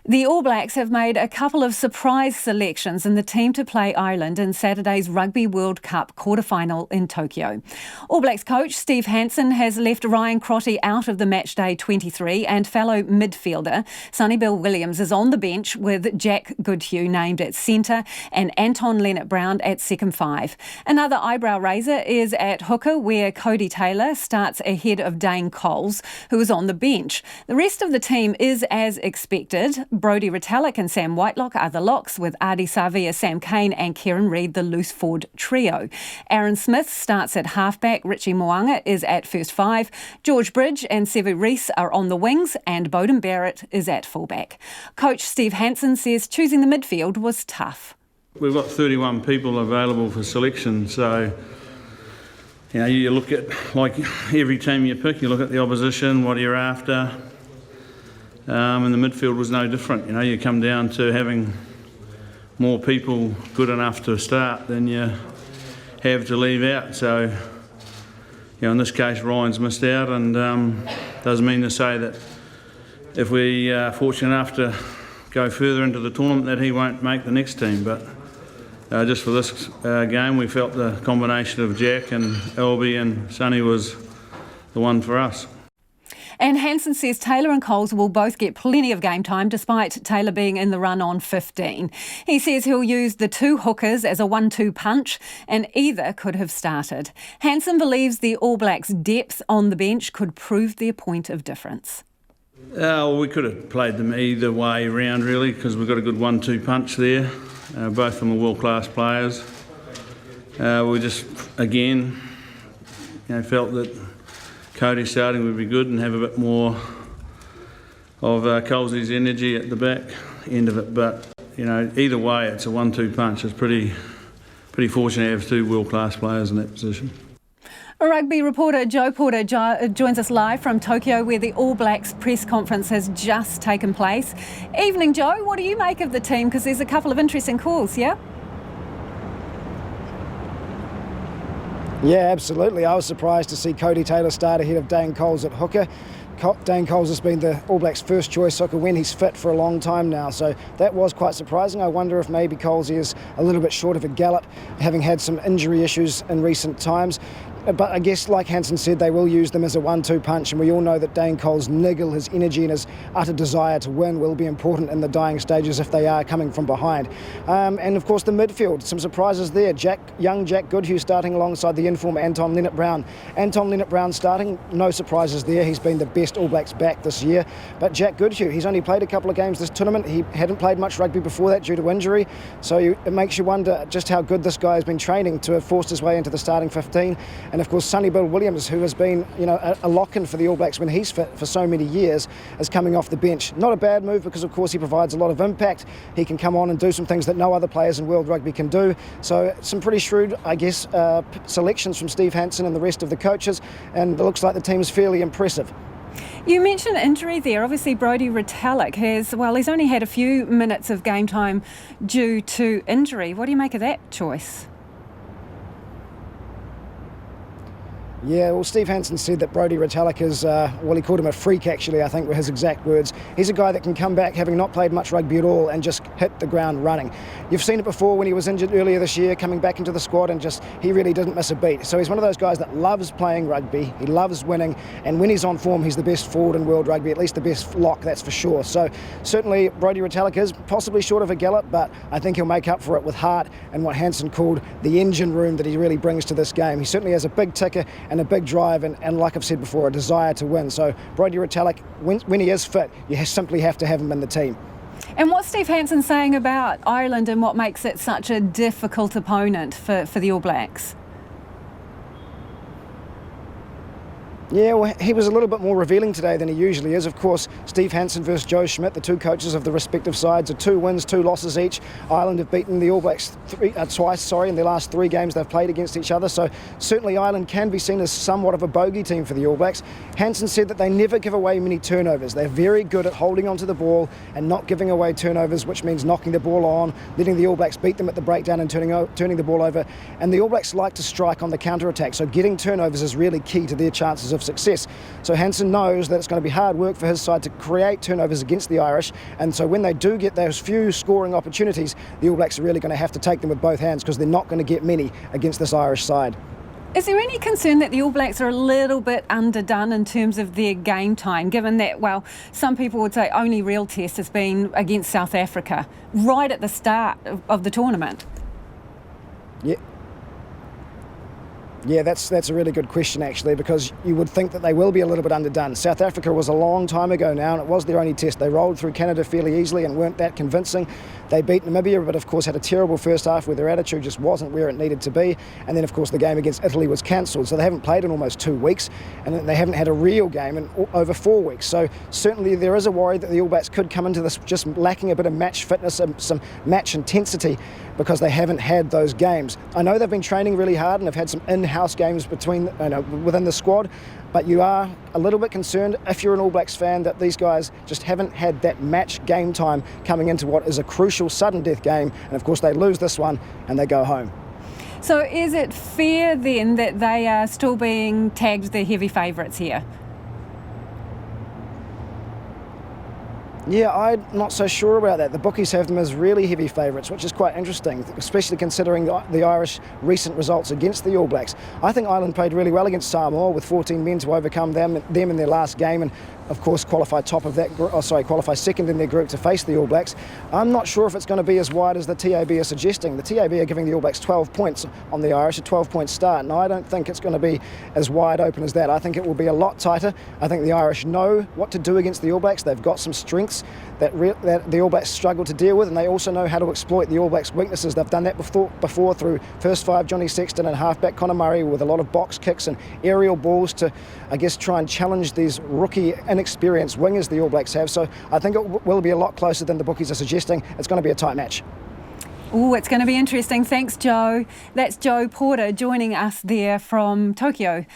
The All Blacks have made a couple of surprise selections in the team to play Ireland in Saturday's Rugby World Cup quarterfinal in Tokyo. All Blacks coach Steve Hansen has left Ryan Crotty out of the matchday 23 and fellow midfielder Sonny Bill Williams is on the bench with Jack Goodhue named at centre and Anton Leinert Brown at second five. Another eyebrow raiser is at hooker where Codie Taylor starts ahead of Dane Coles, who is on the bench. The rest of the team is as expected. Brodie, Retallick and Sam Whitelock are the locks, with Ardie Savea, Sam Cane and Kieran Read the loose forward trio. Aaron Smith starts at halfback, Richie Mo'unga is at first five, Bridge and Sevu Reece are on the wings and Beauden Barrett is at fullback. Coach Steve Hansen says choosing the midfield was tough. We've got 31 people available for selection, so you look at, like every team you pick, you look at the opposition, what you're after. And the midfield was no different. You come down to having more people good enough to start than you have to leave out. So, in this case, Ryan's missed out, and doesn't mean to say that if we are fortunate enough to go further into the tournament that he won't make the next team. But just for this game, we felt the combination of Jack and Albie and Sonny was the one for us. And Hansen says Taylor and Coles will both get plenty of game time despite Taylor being in the run on 15. He says he'll use the two hookers as a 1-2 punch and either could have started. Hansen believes the All Blacks' depth on the bench could prove their point of difference. We could have played them either way round really, because we've got a good 1-2 punch there. Both of them are world-class players. We just, again, felt that Codie starting would be good and have a bit more of Coles's energy at the back end of it. But, either way, it's a 1-2 punch. It's pretty fortunate to have two world-class players in that position. Rugby reporter Joe Porter joins us live from Tokyo, where the All Blacks press conference has just taken place. Evening, Joe. What do you make of the team? Because there's a couple of interesting calls, yeah? Yeah, absolutely. I was surprised to see Codie Taylor start ahead of Dane Coles at hooker. Dane Coles has been the All Blacks' first choice hooker when he's fit for a long time now, so that was quite surprising. I wonder if maybe Coles is a little bit short of a gallop, having had some injury issues in recent times. But I guess, like Hansen said, they will use them as a 1-2 punch, and we all know that Dane Coles' niggle, his energy and his utter desire to win will be important in the dying stages if they are coming from behind. And of course the midfield, some surprises there. Young Jack Goodhue starting alongside the inform Anton Leinert Brown. Anton Leinert Brown starting, no surprises there. He's been the best All Blacks back this year. But Jack Goodhue, he's only played a couple of games this tournament. He hadn't played much rugby before that due to injury. So it makes you wonder just how good this guy has been training to have forced his way into the starting 15. And of course, Sonny Bill Williams, who has been, a lock-in for the All Blacks when he's fit for so many years, is coming off the bench. Not a bad move because, of course, he provides a lot of impact. He can come on and do some things that no other players in world rugby can do. So some pretty shrewd, I guess, selections from Steve Hansen and the rest of the coaches, and it looks like the team's fairly impressive. You mentioned injury there. Obviously, Brodie Retallick he's only had a few minutes of game time due to injury. What do you make of that choice? Yeah, well, Steve Hansen said that Brodie Retallick is, he called him a freak, actually, I think were his exact words. He's a guy that can come back having not played much rugby at all and just hit the ground running. You've seen it before when he was injured earlier this year, coming back into the squad, and he really didn't miss a beat. So he's one of those guys that loves playing rugby, he loves winning, and when he's on form, he's the best forward in world rugby, at least the best lock, that's for sure. So certainly Brodie Retallick is possibly short of a gallop, but I think he'll make up for it with heart and what Hansen called the engine room that he really brings to this game. He certainly has a big ticker and a big drive and like I've said before, a desire to win. So Brodie Retallick, when he is fit, you simply have to have him in the team. And what's Steve Hansen saying about Ireland and what makes it such a difficult opponent for the All Blacks? Yeah, well, he was a little bit more revealing today than he usually is. Of course, Steve Hansen versus Joe Schmidt, the two coaches of the respective sides, are 2 wins, 2 losses each. Ireland have beaten the All Blacks twice in their last 3 games they've played against each other. So certainly Ireland can be seen as somewhat of a bogey team for the All Blacks. Hansen said that they never give away many turnovers. They're very good at holding onto the ball and not giving away turnovers, which means knocking the ball on, letting the All Blacks beat them at the breakdown and turning the ball over. And the All Blacks like to strike on the counter-attack, so getting turnovers is really key to their chances of success. So Hansen knows that it's going to be hard work for his side to create turnovers against the Irish, and so when they do get those few scoring opportunities, the All Blacks are really going to have to take them with both hands, because they're not going to get many against this Irish side. Is there any concern that the All Blacks are a little bit underdone in terms of their game time, given that, well, some people would say only real test has been against South Africa right at the start of the tournament? Yeah, that's a really good question, actually, because you would think that they will be a little bit underdone. South Africa was a long time ago now, and it was their only test. They rolled through Canada fairly easily and weren't that convincing. They beat Namibia, but of course had a terrible first half where their attitude just wasn't where it needed to be. And then, of course, the game against Italy was cancelled, so they haven't played in almost 2 weeks, and they haven't had a real game in over 4 weeks. So certainly there is a worry that the All Blacks could come into this just lacking a bit of match fitness and some match intensity, because they haven't had those games. I know they've been training really hard and have had some in-house games within the squad, but you are a little bit concerned, if you're an All Blacks fan, that these guys just haven't had that match game time coming into what is a crucial sudden death game, and of course they lose this one and they go home. So is it fair then that they are still being tagged the heavy favourites here? Yeah, I'm not so sure about that. The bookies have them as really heavy favourites, which is quite interesting, especially considering the Irish recent results against the All Blacks. I think Ireland played really well against Samoa with 14 men to overcome them in their last game, and of course qualify second in their group to face the All Blacks. I'm not sure if it's going to be as wide as the TAB are suggesting. The TAB are giving the All Blacks 12 points on the Irish, a 12-point start, and I don't think it's going to be as wide open as that. I think it will be a lot tighter. I think the Irish know what to do against the All Blacks. They've got some strengths that the All Blacks struggle to deal with, and they also know how to exploit the All Blacks' weaknesses. They've done that before through first five Johnny Sexton and halfback Conor Murray, with a lot of box kicks and aerial balls to, I guess, try and challenge these rookie, inexperienced wingers the All Blacks have. So I think it will be a lot closer than the bookies are suggesting. It's going to be a tight match. Oh, it's going to be interesting. Thanks, Joe. That's Joe Porter joining us there from Tokyo.